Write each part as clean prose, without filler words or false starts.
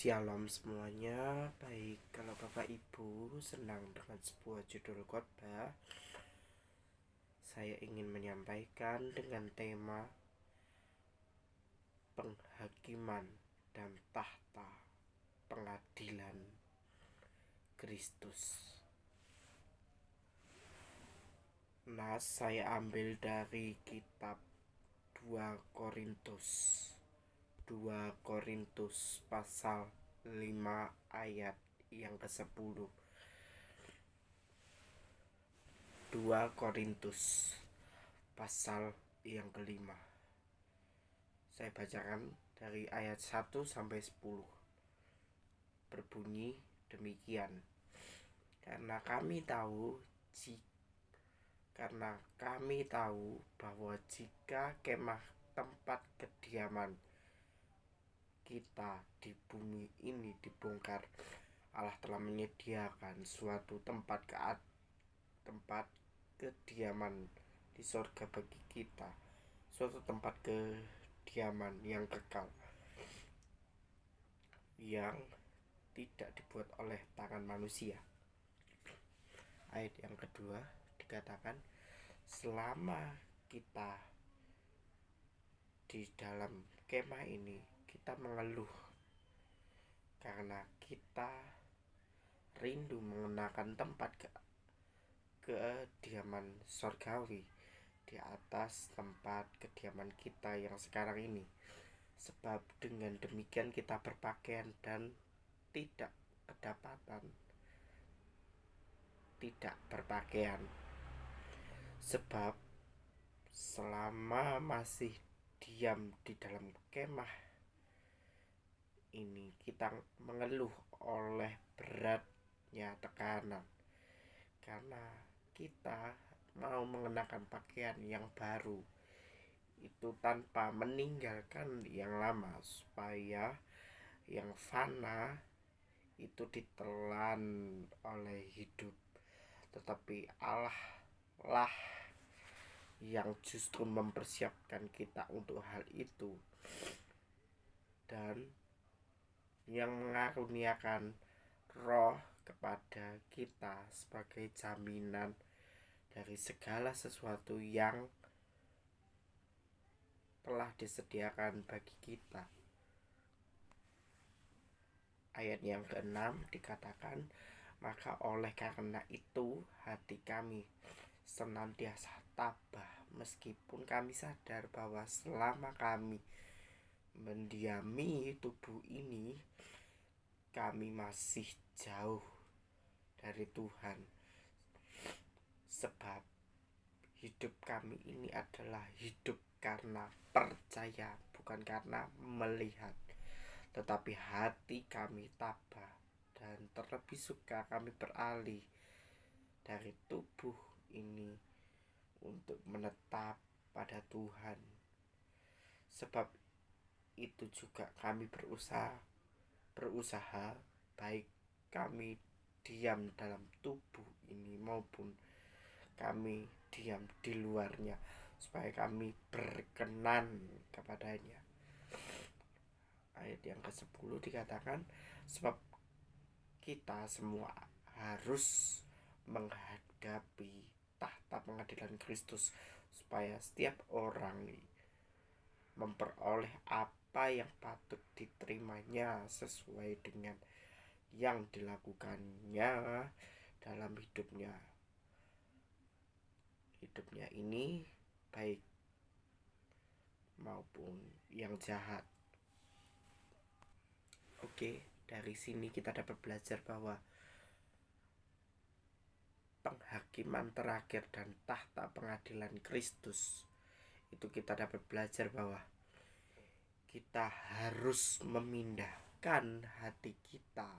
Shalom semuanya. Baik, kalau Bapak Ibu senang dengan sebuah judul khotbah, saya ingin menyampaikan dengan tema penghakiman dan tahta pengadilan Kristus. Saya ambil dari kitab 2 Korintus pasal 5 ayat yang ke-10. 2 Korintus pasal yang kelima. Saya bacakan dari ayat 1 sampai 10. Berbunyi demikian. Karena kami tahu bahwa jika kemah tempat kediaman kita di bumi ini dibongkar, Allah telah menyediakan suatu tempat kediaman di sorga bagi kita, suatu tempat kediaman yang kekal, yang tidak dibuat oleh tangan manusia. Ayat yang kedua dikatakan, selama kita di dalam kemah ini, kita mengeluh karena kita rindu mengenakan tempat kediaman sorgawi di atas tempat kediaman kita yang sekarang ini. Sebab dengan demikian kita berpakaian dan tidak berpakaian. Sebab selama masih diam di dalam kemah ini, kita mengeluh oleh beratnya tekanan, karena kita mau mengenakan pakaian yang baru itu tanpa meninggalkan yang lama, supaya yang fana itu ditelan oleh hidup. Tetapi Allah lah yang justru mempersiapkan kita untuk hal itu, dan yang mengaruniakan Roh kepada kita sebagai jaminan dari segala sesuatu yang telah disediakan bagi kita. Ayat yang ke-6 dikatakan, maka oleh karena itu hati kami senantiasa tabah, meskipun kami sadar bahwa selama kami mendiami tubuh ini, kami masih jauh dari Tuhan. Sebab hidup kami ini adalah hidup karena percaya, bukan karena melihat. Tetapi hati kami tabah, dan terlebih suka kami beralih dari tubuh ini untuk menetap pada Tuhan. Sebab itu juga kami berusaha baik kami diam dalam tubuh ini maupun kami diam di luarnya, supaya kami berkenan kepadanya. Ayat yang ke-10 dikatakan, sebab kita semua harus menghadapi tahta pengadilan Kristus, supaya setiap orang memperoleh apa yang patut diterimanya sesuai dengan yang dilakukannya dalam hidupnya ini, baik maupun yang jahat. Oke, dari sini kita dapat belajar bahwa penghakiman terakhir dan tahta pengadilan Kristus itu, kita dapat belajar bahwa kita harus memindahkan hati kita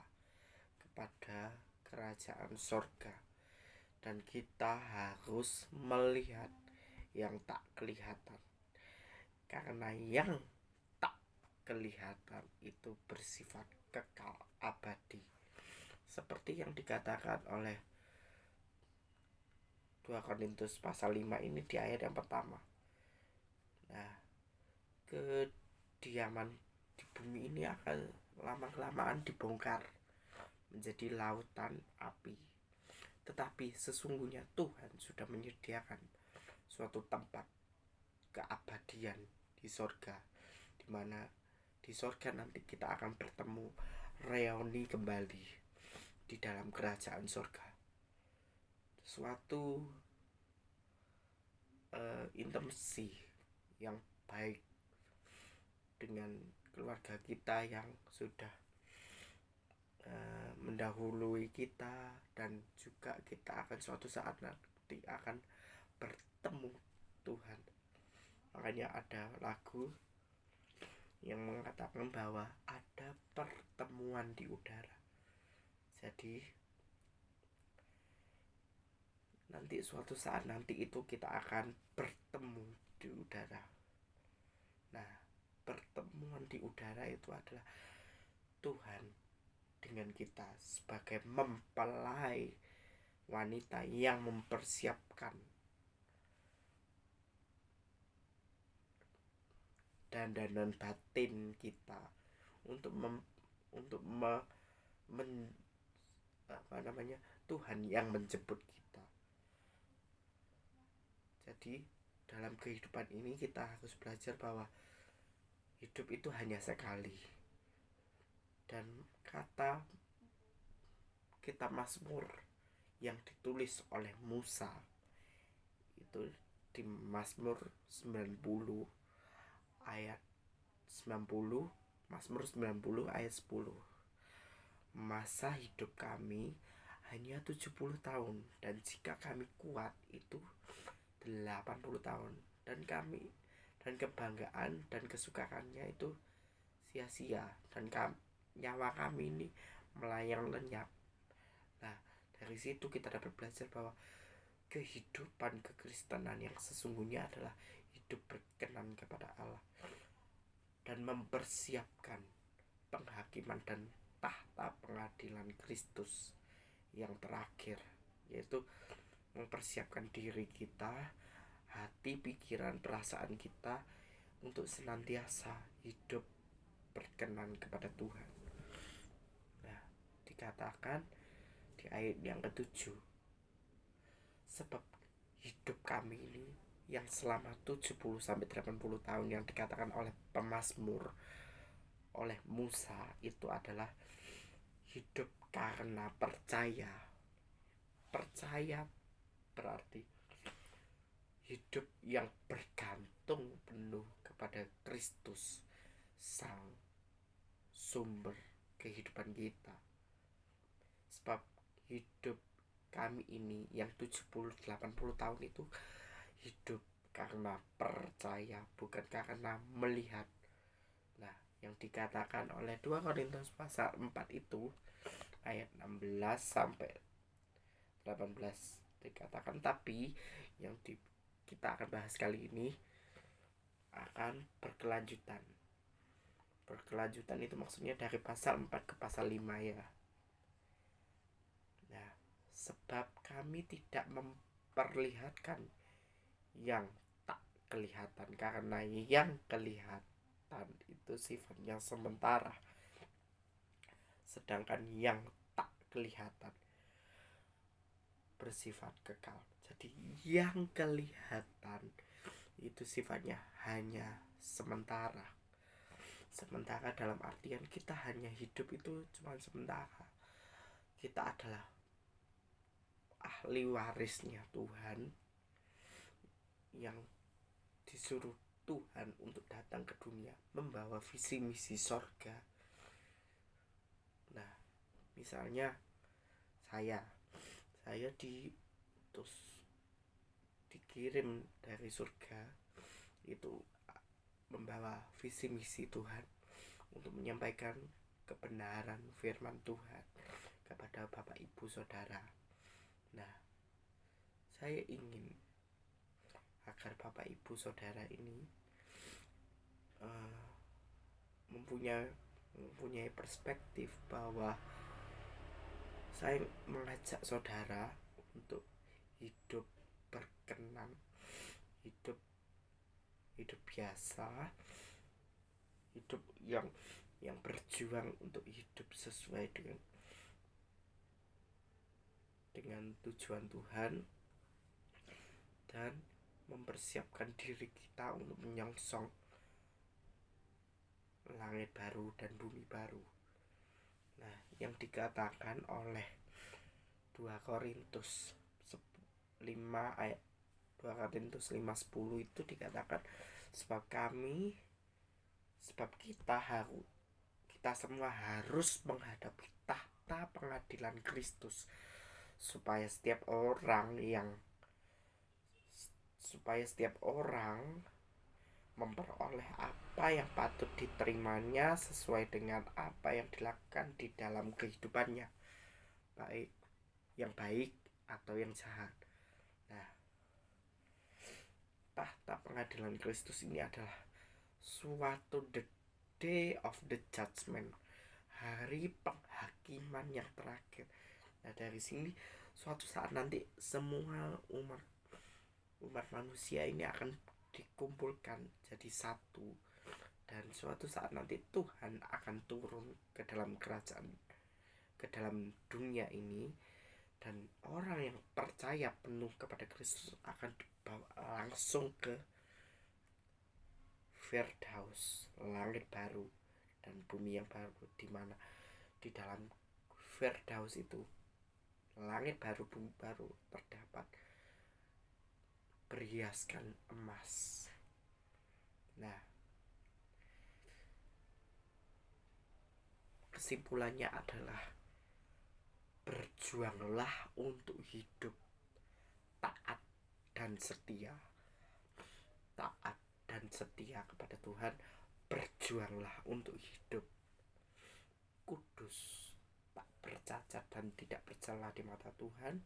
kepada kerajaan sorga, dan kita harus melihat yang tak kelihatan, karena yang tak kelihatan itu bersifat kekal abadi, seperti yang dikatakan oleh 2 Korintus pasal 5 ini di ayat yang pertama. Kediaman di bumi ini akan lama-kelamaan dibongkar menjadi lautan api. Tetapi sesungguhnya Tuhan sudah menyediakan suatu tempat keabadian di sorga, di mana di sorga nanti kita akan bertemu, reuni kembali di dalam kerajaan sorga. Suatu intimasi yang baik dengan keluarga kita yang sudah mendahului kita, dan juga kita akan suatu saat nanti akan bertemu Tuhan. Makanya ada lagu yang mengatakan bahwa ada pertemuan di udara. Jadi nanti suatu saat nanti itu kita akan bertemu di udara. Nah, pertemuan di udara itu adalah Tuhan dengan kita sebagai mempelai wanita yang mempersiapkan dandanan batin kita untuk Tuhan yang menjemput kita. Jadi dalam kehidupan ini kita harus belajar bahwa hidup itu hanya sekali. Dan kata kitab Mazmur yang ditulis oleh Musa itu di Mazmur 90 ayat 90, Mazmur 90 ayat 10. Masa hidup kami hanya 70 tahun, dan jika kami kuat itu 80 tahun, dan kebanggaan dan kesukaannya itu sia-sia, dan nyawa kami ini melayang lenyap. Nah, dari situ kita dapat belajar bahwa kehidupan kekristenan yang sesungguhnya adalah hidup berkenan kepada Allah dan mempersiapkan penghakiman dan tahta pengadilan Kristus yang terakhir, yaitu mempersiapkan diri kita, hati, pikiran, perasaan kita untuk senantiasa hidup berkenan kepada Tuhan. Nah, dikatakan di ayat yang ke-7, sebab hidup kami ini yang selama 70-80 tahun yang dikatakan oleh pemazmur, oleh Musa, itu adalah hidup karena percaya. Percaya berarti hidup yang bergantung penuh kepada Kristus, Sang sumber kehidupan kita. Sebab hidup kami ini yang 70-80 tahun itu hidup karena percaya, bukan karena melihat. Nah, yang dikatakan oleh 2 Korintus pasal 4 itu ayat 16 sampai 18 dikatakan, tapi yang kita akan bahas kali ini akan berkelanjutan. Berkelanjutan itu maksudnya dari pasal 4 ke pasal 5 ya. Nah, sebab kami tidak memperlihatkan yang tak kelihatan, karena yang kelihatan itu sifatnya sementara, sedangkan yang tak kelihatan bersifat kekal. Jadi yang kelihatan itu sifatnya hanya sementara. Sementara dalam artian kita hanya hidup itu cuma sementara. Kita adalah ahli warisnya Tuhan yang disuruh Tuhan untuk datang ke dunia membawa visi misi sorga. Nah, misalnya saya dikirim dari surga itu membawa visi misi Tuhan untuk menyampaikan kebenaran firman Tuhan kepada Bapak Ibu Saudara. Nah, saya ingin agar Bapak Ibu Saudara ini mempunyai perspektif bahwa saya mengajak saudara untuk hidup berkenan, hidup biasa, hidup yang berjuang untuk hidup sesuai dengan tujuan Tuhan, dan mempersiapkan diri kita untuk menyongsong langit baru dan bumi baru. Nah, yang dikatakan oleh 2 Korintus 5 ayat 2 Korintus 5:10 itu dikatakan, sebab kita semua harus menghadapi tahta pengadilan Kristus, supaya setiap orang memperoleh apa yang patut diterimanya sesuai dengan apa yang dilakukan di dalam kehidupannya, baik yang baik atau yang jahat. Nah, tahta pengadilan Kristus ini adalah suatu the day of the judgment, hari penghakiman yang terakhir. Nah, dari sini suatu saat nanti semua umat manusia ini akan dikumpulkan jadi satu, dan suatu saat nanti Tuhan akan turun ke dalam kerajaan, ke dalam dunia ini, dan orang yang percaya penuh kepada Kristus akan dibawa langsung ke Firdaus, langit baru dan bumi yang baru, di mana di dalam Firdaus itu, langit baru bumi baru, terdapat berhiaskan emas. Nah, kesimpulannya adalah berjuanglah untuk hidup taat dan setia. Taat dan setia kepada Tuhan. Berjuanglah untuk hidup kudus, tak bercacat dan tidak bercela di mata Tuhan.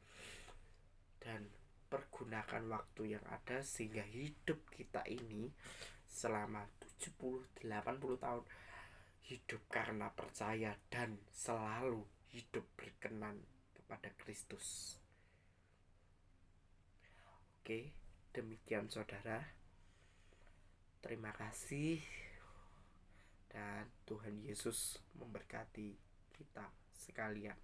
Dan pergunakan waktu yang ada sehingga hidup kita ini selama 70-80 tahun hidup karena percaya dan selalu hidup berkenan kepada Kristus. Oke, demikian saudara. Terima kasih, dan Tuhan Yesus memberkati kita sekalian.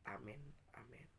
Amin, amin.